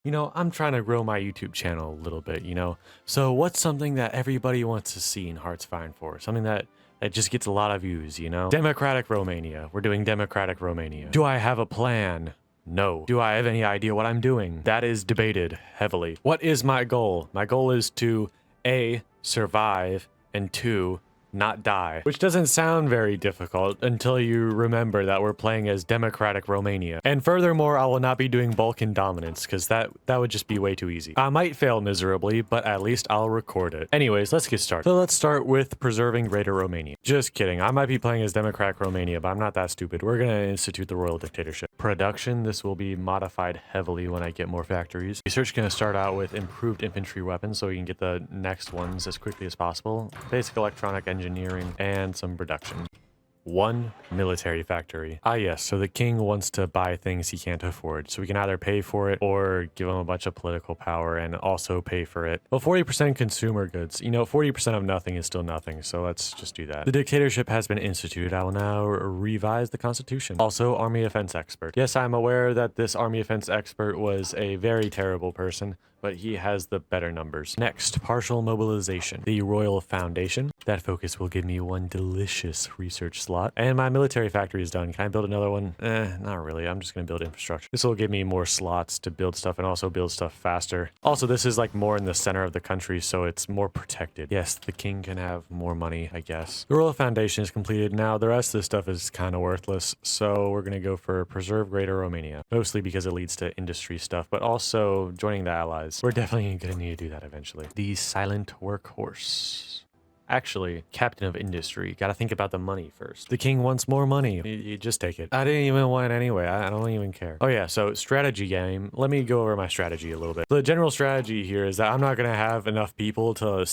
I'm trying to grow my YouTube channel a little bit. So what's something that everybody wants to see in Hearts Fine for? Something that just gets a lot of views? Democratic Romania. We're doing Democratic Romania. Do I have a plan? No. Do I have any idea what I'm doing? That is debated heavily. What is my goal? My goal is to A, survive, and 2, not die, which doesn't sound very difficult until you remember that we're playing as Democratic Romania. And furthermore, I will not be doing Balkan dominance because that would just be way too easy. I might fail miserably, but at least I'll record it. Anyways, let's get started. So let's start with preserving Greater Romania. Just kidding. I might be playing as Democratic Romania, but I'm not that stupid. We're gonna institute the royal dictatorship. Production, this will be modified heavily when I get more factories. Research gonna start out with improved infantry weapons so we can get the next ones as quickly as possible. Basic electronic engineering and some production. 1 military factory. Ah yes, so the king wants to buy things he can't afford, so we can either pay for it or give him a bunch of political power and also pay for it. Well, 40% consumer goods. 40% of nothing is still nothing, so let's just do that. The dictatorship has been instituted. I will now revise the constitution. Also, army offense expert. Yes, I'm aware that this army offense expert was a very terrible person, but he has the better numbers. Next, partial mobilization. The Royal Foundation. That focus will give me 1 delicious research slot. And my military factory is done. Can I build another one? Not really. I'm just gonna build infrastructure. This will give me more slots to build stuff and also build stuff faster. Also, this is like more in the center of the country, so it's more protected. Yes, the king can have more money, I guess. The Royal Foundation is completed. Now, the rest of this stuff is kind of worthless, so we're gonna go for Preserve Greater Romania. Mostly because it leads to industry stuff, but also joining the Allies. We're definitely gonna need to do that eventually. The silent workhorse. Actually, captain of industry. Gotta think about the money first. The king wants more money. You just take it. I didn't even want it anyway. I don't even care. Oh yeah, so strategy game. Let me go over my strategy a little bit. The general strategy here is that I'm not gonna have enough people to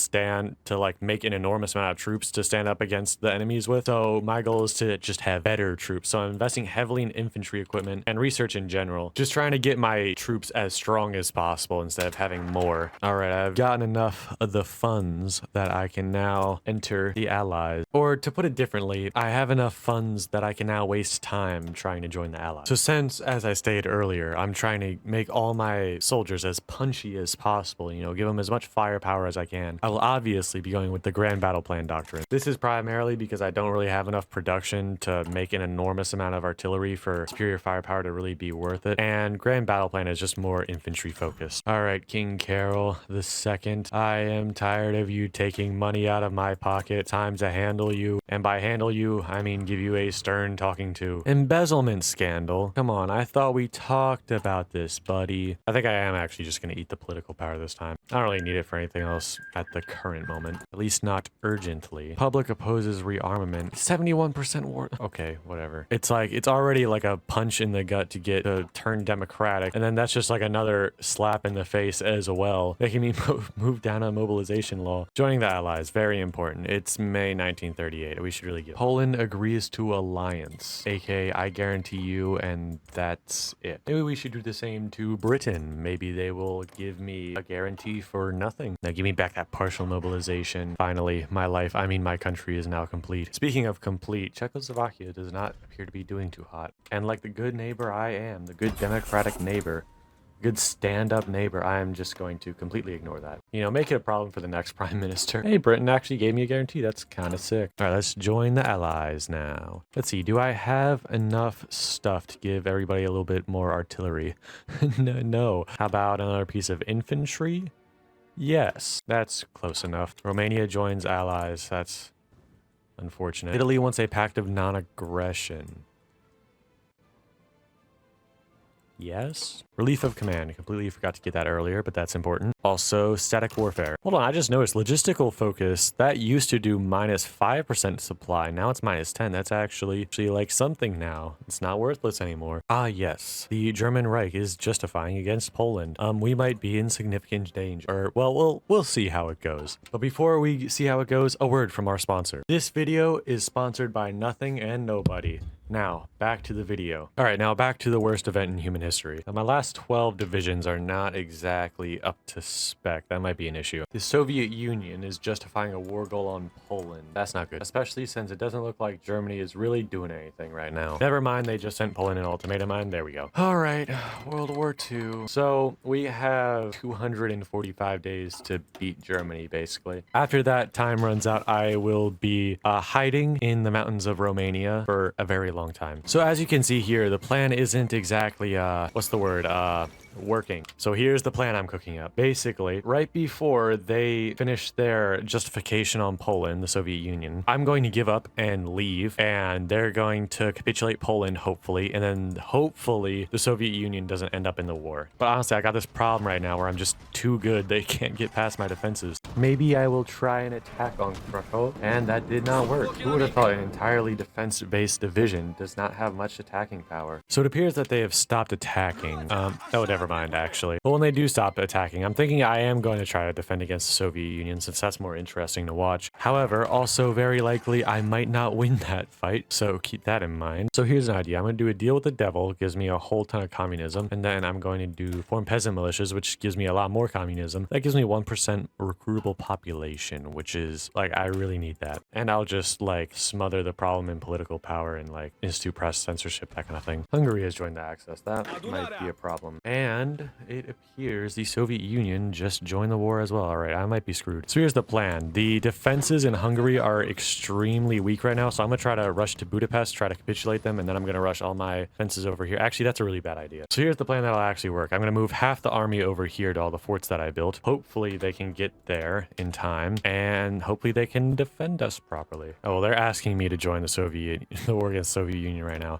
make an enormous amount of troops to stand up against the enemies with. So my goal is to just have better troops. So I'm investing heavily in infantry equipment and research in general. Just trying to get my troops as strong as possible instead of having more. All right, I've gotten enough of the funds that I can now enter the Allies. Or to put it differently, I have enough funds that I can now waste time trying to join the Allies. So since, as I stated earlier, I'm trying to make all my soldiers as punchy as possible, give them as much firepower as I can, I will obviously be going with the Grand Battle Plan Doctrine. This is primarily because I don't really have enough production to make an enormous amount of artillery for superior firepower to really be worth it, and Grand Battle Plan is just more infantry focused. Alright, King Carol II, I am tired of you taking money out of my pocket. Time to handle you. And by handle you, I mean give you a stern talking to. Embezzlement scandal. Come on, I thought we talked about this, buddy. I think I am actually just gonna eat the political power this time. I don't really need it for anything else at the current moment. At least not urgently. Public opposes rearmament. 71% war. Okay, whatever. It's already like a punch in the gut to turn democratic. And then that's just like another slap in the face as well, making me move down a mobilization law. Joining the Allies, very important. It's May 1938. We should really get Poland agrees to alliance, aka I guarantee you, and that's it. Maybe we should do the same to Britain. Maybe they will give me a guarantee for nothing. Now give me back that partial mobilization. Finally, my country is now complete. Speaking of complete, Czechoslovakia does not appear to be doing too hot. And like the good neighbor I am, the good democratic neighbor, good stand-up neighbor, I am just going to completely ignore that. Make it a problem for the next prime minister. Hey, Britain actually gave me a guarantee. That's kind of sick. All right, let's join the Allies now. Let's see, do I have enough stuff to give everybody a little bit more artillery? No. How about another piece of infantry? Yes, that's close enough. Romania joins Allies. That's unfortunate. Italy wants a pact of non-aggression. Yes. Relief of command. Completely forgot to get that earlier, but that's important. Also, static warfare. Hold on, I just noticed logistical focus. That used to do -5% supply. Now it's -10. That's actually like something now. It's not worthless anymore. Ah, yes. The German Reich is justifying against Poland. We might be in significant danger. Or, well, we'll see how it goes. But before we see how it goes, a word from our sponsor. This video is sponsored by nothing and nobody. Now, back to the video. All right, now back to the worst event in human history. Now, my last 12 divisions are not exactly up to suspect that might be an issue. The Soviet Union is justifying a war goal on Poland. That's not good, especially since it doesn't look like Germany is really doing anything right now. Never mind, they just sent Poland an ultimatum, and there we go. All right, World War II. So we have 245 days to beat Germany, basically. After that time runs out, I will be hiding in the mountains of Romania for a very long time. So as you can see here, the plan isn't exactly, what's the word? Working. So here's the plan I'm cooking up. Basically, right before they finish their justification on Poland, the Soviet Union, I'm going to give up and leave, and they're going to capitulate Poland, hopefully, and then hopefully the Soviet Union doesn't end up in the war. But honestly, I got this problem right now where I'm just too good. They can't get past my defenses. Maybe I will try an attack on Krakow, and that did not work. Who would have thought an entirely defense-based division does not have much attacking power? So it appears that they have stopped attacking. Oh, never mind, actually. But when they do stop attacking, I'm thinking I am going to try to defend against the Soviet Union, since that's more interesting to watch. However, also very likely I might not win that fight, so keep that in mind. So here's an idea. I'm going to do a deal with the devil, gives me a whole ton of communism, and then I'm going to form peasant militias, which gives me a lot more communism. That gives me 1% recruitable population, which is, like, I really need that. And I'll just, like, smother the problem in political power and, like, institute press censorship, that kind of thing. Hungary has joined the Axis. That might be a problem. And it appears the Soviet Union just joined the war as well. All right, I might be screwed. So here's the plan. The defenses in Hungary are extremely weak right now, so I'm gonna try to rush to Budapest, try to capitulate them, and then I'm gonna rush all my fences over here. Actually, that's a really bad idea. So here's the plan that'll actually work. I'm gonna move half the army over here to all the forts that I built. Hopefully they can get there in time, and hopefully they can defend us properly. Oh, well, they're asking me to join the war against the Soviet Union right now.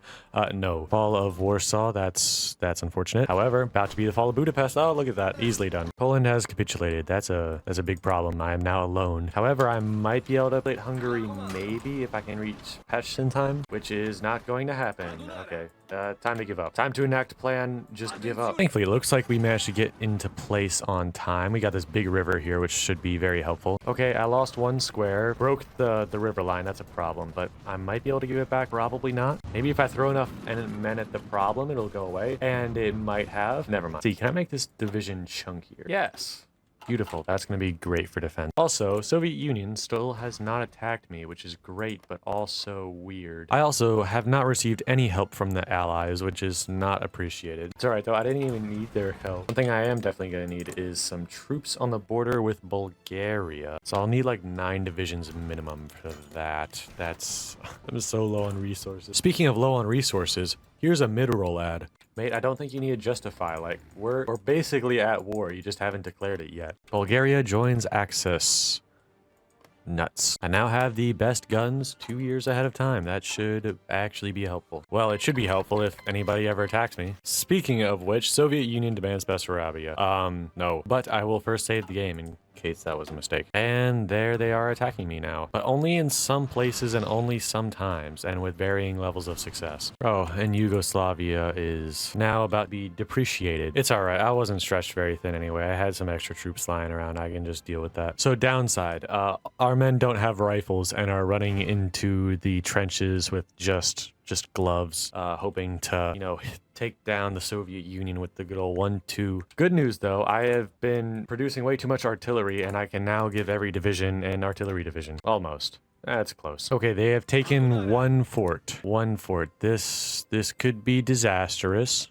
No. Fall of Warsaw, that's unfortunate. However, about to be the fall of Budapest. Oh, look at that. Easily done. Poland has capitulated. That's a big problem. I am now alone. However, I might be able to play Hungary maybe if I can reach Pest in time, which is not going to happen. Okay. Time to give up. Time to enact plan. Just give up. Thankfully, it looks like we managed to get into place on time. We got this big river here, which should be very helpful. Okay, I lost one square. Broke the river line. That's a problem, but I might be able to give it back. Probably not. Maybe if I throw enough men at the problem, it'll go away. And it might have. Never mind. See, can I make this division chunkier? Yes. Beautiful. That's going to be great for defense. Also, Soviet Union still has not attacked me, which is great, but also weird. I also have not received any help from the Allies, which is not appreciated. It's alright though, I didn't even need their help. One thing I am definitely going to need is some troops on the border with Bulgaria. So I'll need like 9 divisions minimum for that. I'm so low on resources. Speaking of low on resources, here's a mid-roll ad. Mate, I don't think you need to justify, like, we're basically at war, you just haven't declared it yet. Bulgaria joins Axis. Nuts. I now have the best guns 2 years ahead of time. That should actually be helpful. Well, it should be helpful if anybody ever attacks me. Speaking of which, Soviet Union demands Bessarabia. No. But I will first save the game in case that was a mistake. And there they are attacking me now. But only in some places and only sometimes, and with varying levels of success. Oh, and Yugoslavia is now about to be depreciated. It's alright, I wasn't stretched very thin anyway. I had some extra troops lying around, I can just deal with that. So downside, our men don't have rifles and are running into the trenches with just gloves, hoping to, you know, take down the Soviet Union with the good old 1-2. Good news though, I have been producing way too much artillery and I can now give every division an artillery division. Almost. That's close. Okay, they have taken one fort. One fort. This could be disastrous.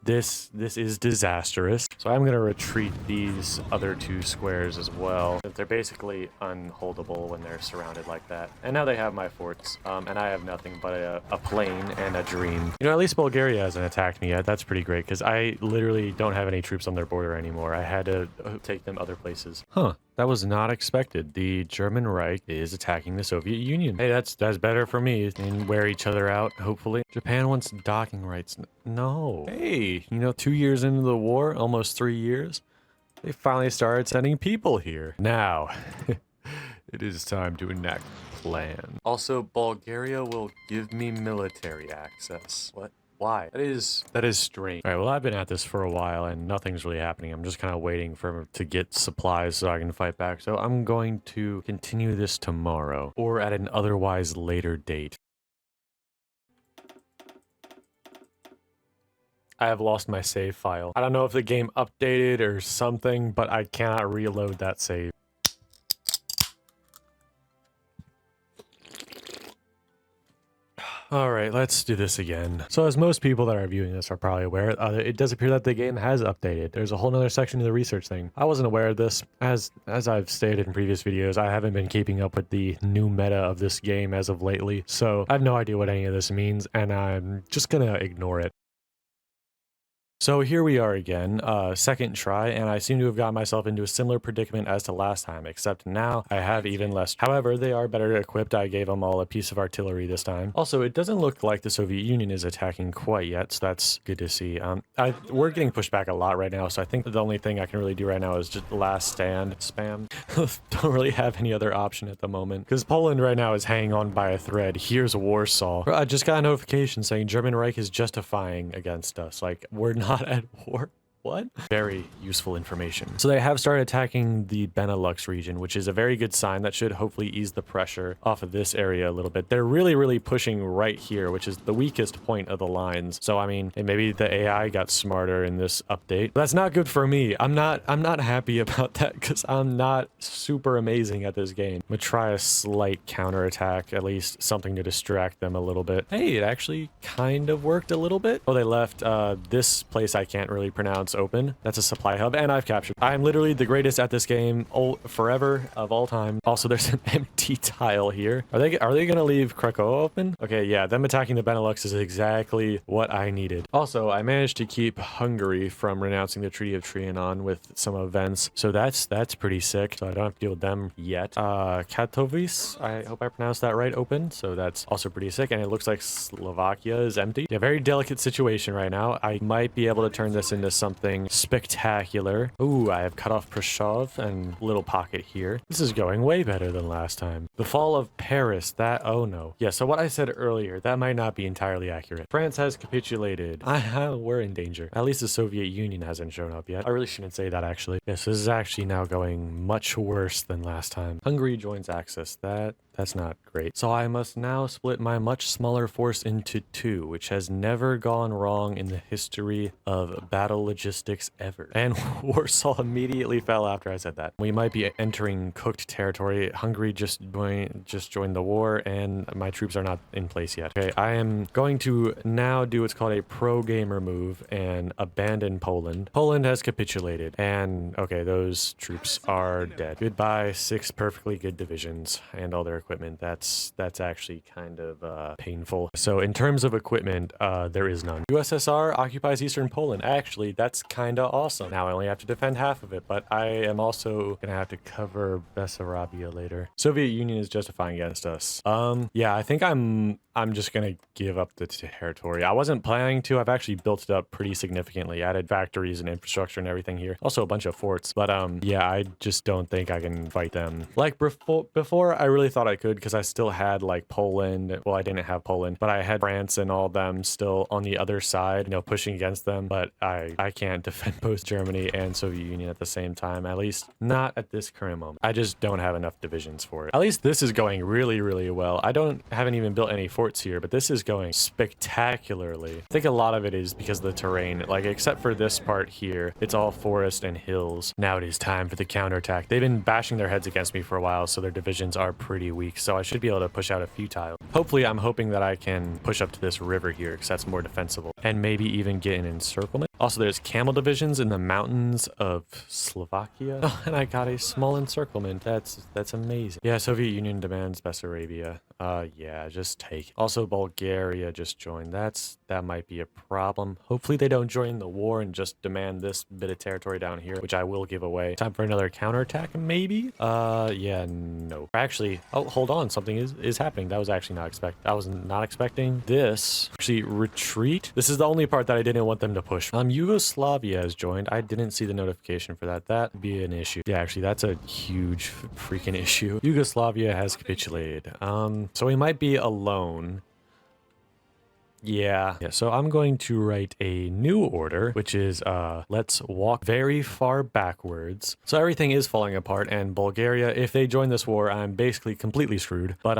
This is disastrous. So I'm gonna retreat these other 2 squares as well. They're basically unholdable when they're surrounded like that. And now they have my forts, and I have nothing but a plane and a dream. You know, at least Bulgaria hasn't attacked me yet. That's pretty great, because I literally don't have any troops on their border anymore. I had to take them other places. Huh. That was not expected. The German Reich is attacking the Soviet Union. Hey, that's better for me. And wear each other out, hopefully. Japan wants docking rights. No. Hey, you know, 2 years into the war, almost 3 years, they finally started sending people here. Now, it is time to enact plan. Also, Bulgaria will give me military access. What? Why? That is strange. All right, well, I've been at this for a while and nothing's really happening. I'm just kind of waiting to get supplies so I can fight back. So I'm going to continue this tomorrow or at an otherwise later date. I have lost my save file. I don't know if the game updated or something, but I cannot reload that save. Alright, let's do this again. So as most people that are viewing this are probably aware, it does appear that the game has updated. There's a whole nother section of the research thing. I wasn't aware of this. As I've stated in previous videos, I haven't been keeping up with the new meta of this game as of lately, so I have no idea what any of this means, and I'm just gonna ignore it. So here we are again, second try, and I seem to have gotten myself into a similar predicament as to last time, except now I have even less. However, they are better equipped. I gave them all a piece of artillery this time. Also, it doesn't look like the Soviet Union is attacking quite yet, so that's good to see. We're getting pushed back a lot right now, so I think the only thing I can really do right now is just last stand spam. Don't really have any other option at the moment, because Poland right now is hanging on by a thread. Here's Warsaw. I just got a notification saying German Reich is justifying against us. Like, we're not at war. What? Very useful information. So they have started attacking the Benelux region, which is a very good sign. That should hopefully ease the pressure off of this area a little bit. They're really pushing right here, which is the weakest point of the lines. So I mean, maybe the AI got smarter in this update. That's not good for me. I'm not happy about that because I'm not super amazing at this game. I'm gonna try a slight counterattack, at least something to distract them a little bit. Hey, it actually kind of worked a little bit. Oh, they left this place I can't really pronounce open. That's a supply hub, and I've captured. I'm literally the greatest at this game forever of all time. Also, there's an empty tile here. Are they gonna leave Krakow open? Okay, yeah, them attacking the Benelux is exactly what I needed. Also, I managed to keep Hungary from renouncing the Treaty of Trianon with some events, so that's pretty sick. So I don't have to deal with them yet. Katowice, I hope I pronounced that right, open. So that's also pretty sick, and it looks like Slovakia is empty. Yeah, very delicate situation right now. I might be able to turn this into something spectacular. Ooh, I have cut off Prashov and little pocket here. This is going way better than last time. The fall of Paris, oh no. Yeah, so what I said earlier, that might not be entirely accurate. France has capitulated. We're in danger. At least the Soviet Union hasn't shown up yet. I really shouldn't say that actually. Yes, this is actually now going much worse than last time. Hungary joins Axis. That's not great. So I must now split my much smaller force into two, which has never gone wrong in the history of battle logistics ever. And Warsaw immediately fell after I said that. We might be entering cooked territory. Hungary just joined the war, and my troops are not in place yet. Okay, I am going to now do what's called a pro-gamer move and abandon Poland. Poland has capitulated, and okay, those troops are dead. Goodbye, 6 perfectly good divisions and all their equipment. That's actually kind of painful. So in terms of equipment, there is none. USSR occupies eastern Poland. Actually, that's kind of awesome. Now I only have to defend half of it, but I am also gonna have to cover Bessarabia later. Soviet Union is justifying against us. Yeah, I think I'm just gonna give up the territory. I wasn't planning to. I've actually built it up pretty significantly, added factories and infrastructure and everything here. Also a bunch of forts, but yeah, I just don't think I can fight them. Like before I really thought I could, because I still had like Poland. Well, I didn't have Poland, but I had France and all them still on the other side, you know, pushing against them. But I can't defend both Germany and Soviet Union at the same time, at least not at this current moment. I just don't have enough divisions for it. At least this is going really well. I haven't even built any forts here, but this is going spectacularly. I think a lot of it is because of the terrain, like except for this part here, it's all forest and hills. Now it is time for the counterattack. They've been bashing their heads against me for a while, so their divisions are pretty weak, so I should be able to push out a few tiles. Hopefully, I'm hoping that I can push up to this river here, because that's more defensible, and maybe even get an encirclement. Also, there's camel divisions in the mountains of Slovakia. Oh, and I got a small encirclement. That's amazing. Yeah, Soviet Union demands Bessarabia. Yeah, just take it. Also, Bulgaria just joined. That might be a problem. Hopefully they don't join the war and just demand this bit of territory down here, which I will give away. Time for another counterattack, maybe? Yeah, no. Actually, oh, hold on. Something is happening. That was actually not expected. I was not expecting this. Actually, retreat. This is the only part that I didn't want them to push. Yugoslavia has joined. I didn't see the notification for that. That would be an issue. Yeah, actually, that's a huge freaking issue. Yugoslavia has capitulated. So we might be alone. Yeah, so I'm going to write a new order, which is let's walk very far backwards. So everything is falling apart, and Bulgaria, if they join this war, I'm basically completely screwed. But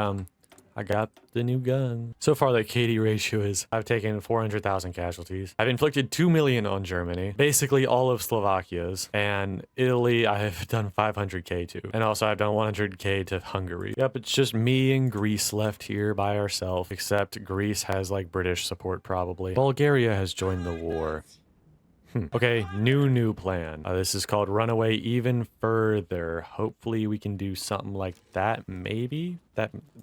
I got the new gun. So far, the KD ratio is I've taken 400,000 casualties. I've inflicted 2 million on Germany, basically all of Slovakia's, and Italy I've done 500k to. And also I've done 100k to Hungary. Yep, it's just me and Greece left here by ourselves, except Greece has like British support probably. Bulgaria has joined the war. Okay, new plan. This is called Run Away Even Further. Hopefully we can do something like that, maybe?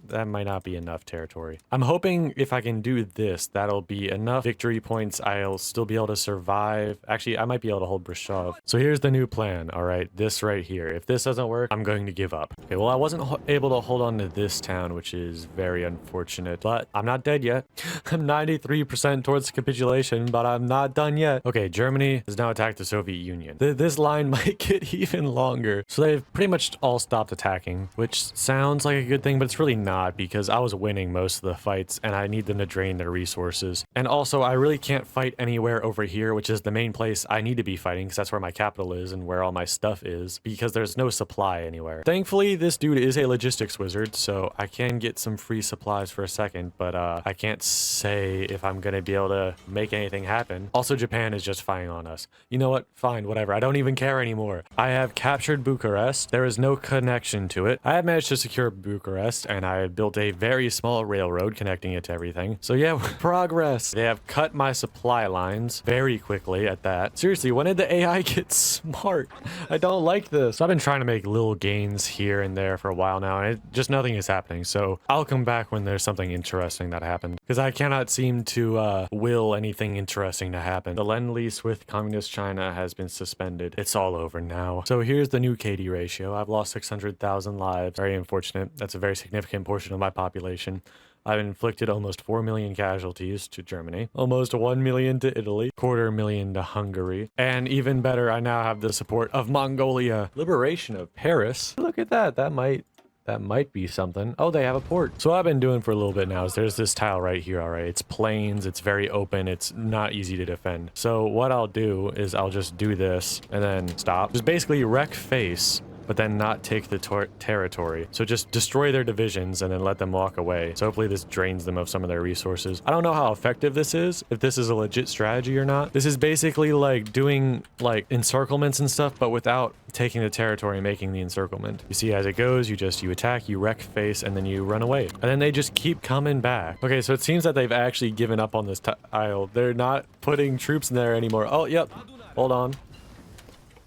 That might not be enough territory. I'm hoping if I can do this, that'll be enough victory points. I'll still be able to survive. Actually, I might be able to hold Brashov. So here's the new plan, all right? This right here. If this doesn't work, I'm going to give up. Okay, well, I wasn't able to hold on to this town, which is very unfortunate, but I'm not dead yet. I'm 93% towards capitulation, but I'm not done yet. Okay, Germany has now attacked the Soviet Union. This line might get even longer. So they've pretty much all stopped attacking, which sounds like a good thing, but it's really not because I was winning most of the fights and I need them to drain their resources. And also, I really can't fight anywhere over here, which is the main place I need to be fighting because that's where my capital is and where all my stuff is because there's no supply anywhere. Thankfully, this dude is a logistics wizard, so I can get some free supplies for a second, but I can't say if I'm going to be able to make anything happen. Also, Japan is just spying on us. You know what? Fine, whatever. I don't even care anymore. I have captured Bucharest. There is no connection to it. I have managed to secure Bucharest and I built a very small railroad connecting it to everything. So yeah, progress. They have cut my supply lines very quickly at that. Seriously, when did the AI get smart? I don't like this. I've been trying to make little gains here and there for a while now and just nothing is happening. So I'll come back when there's something interesting that happened because I cannot seem to will anything interesting to happen. The Lend-Lease with Communist China has been suspended. It's all over now. So here's the new KD ratio. I've lost 600,000 lives. Very unfortunate. That's a very significant portion of my population. I've inflicted almost 4 million casualties to Germany, almost 1 million to Italy, 250,000 to Hungary, and even better, I now have the support of Mongolia. Liberation of Paris. Look at that. That might be something. Oh, they have a port. So what I've been doing for a little bit now is there's this tile right here, all right? It's plains, it's very open, it's not easy to defend. So what I'll do is I'll just do this and then stop. Just basically wreck face, but then not take the territory. So just destroy their divisions and then let them walk away. So hopefully this drains them of some of their resources. I don't know how effective this is, if this is a legit strategy or not. This is basically like doing like encirclements and stuff, but without taking the territory and making the encirclement. You see as it goes, you attack, you wreck face, and then you run away. And then they just keep coming back. Okay, so it seems that they've actually given up on this tile. They're not putting troops in there anymore. Oh, yep. Hold on.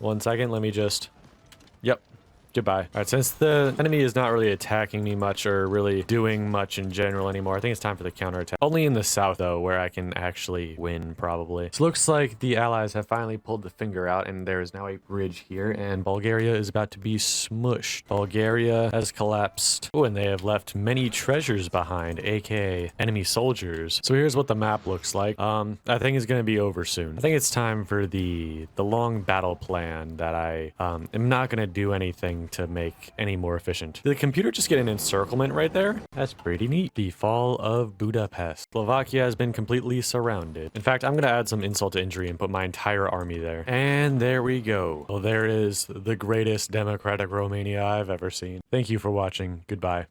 1 second, let me just... Yep. Goodbye. All right, since the enemy is not really attacking me much or really doing much in general anymore, I think it's time for the counterattack. Only in the south, though, where I can actually win, probably. So looks like the allies have finally pulled the finger out, and there is now a bridge here, and Bulgaria is about to be smushed. Bulgaria has collapsed. Oh, and they have left many treasures behind, aka enemy soldiers. So here's what the map looks like. I think it's going to be over soon. I think it's time for the long battle plan that I am not going to do anything to make any more efficient. Did the computer just get an encirclement right there? That's pretty neat. The fall of Budapest. Slovakia has been completely surrounded. In fact, I'm going to add some insult to injury and put my entire army there. And there we go. Well, there is the greatest democratic Romania I've ever seen. Thank you for watching. Goodbye.